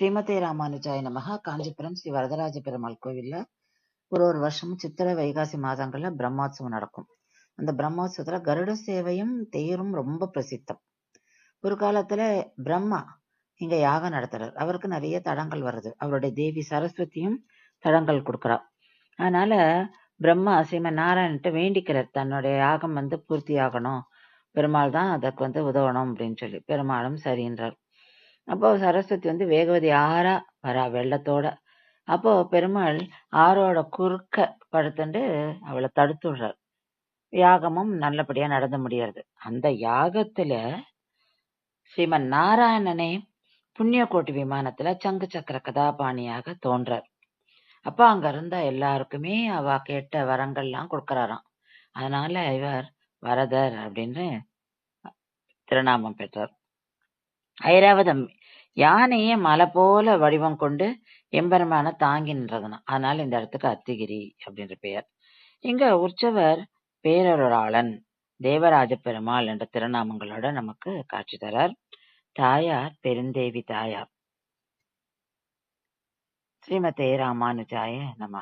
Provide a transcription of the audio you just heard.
ஸ்ரீமதே ராமானுஜாய நமஹ. காஞ்சிபுரம் ஸ்ரீ வரதராஜ பெருமாள் கோவில்ல ஒரு வருஷமும் சித்திரை வைகாசி மாதங்கள்ல பிரம்மோற்சவம் நடக்கும். அந்த பிரம்மோற்சவத்துல கருட சேவையும் தேரும் ரொம்ப பிரசித்தம். ஒரு காலத்துல பிரம்மா இங்க யாகம் நடத்துறார். அவருக்கு நிறைய தடங்கள் வருது. அவருடைய தேவி சரஸ்வதியும் தடங்கள் கொடுக்குறா. அதனால பிரம்மா ஸ்ரீமன் நாராயணன்ட்ட வேண்டிக்கிறார், தன்னுடைய யாகம் பூர்த்தி ஆகணும், பெருமாள் தான் அதற்கு உதவணும் அப்படின்னு சொல்லி. பெருமாளும் சரின்றார். அப்போ சரஸ்வதி வேகவதி ஆறா வரா வெள்ளத்தோட. அப்போ பெருமாள் ஆறோட குறுக்க படுத்துண்டு அவளை தடுத்து விடுறார். யாகமும் நல்லபடியா நடந்து முடியாது. அந்த யாகத்துல ஸ்ரீமன் நாராயணனே புண்ணிய கோட்டி விமானத்துல சங்கு சக்கர கதாபாணியாக தோன்றார். அப்ப அங்க இருந்த எல்லாருக்குமே அவ கேட்ட வரங்கள்லாம் கொடுக்கறாராம். அதனால இவர் வரதர் அப்படின்னு திருநாமம் பெற்றார். ஐராவதம் யானையே மலை போல வடிவம் கொண்டு எம்பெருமான தாங்கி நின்றதுனா, அதனால இந்த இடத்துக்கு அத்திகிரி அப்படின்ற பெயர். இங்க உற்சவர் பேரருளாளன் தேவராஜ பெருமாள் என்ற திருநாமங்களோட நமக்கு காட்சி தரார். தாயார் பெருந்தேவி தாயார். ஸ்ரீமதே ராமானுஜாய நம.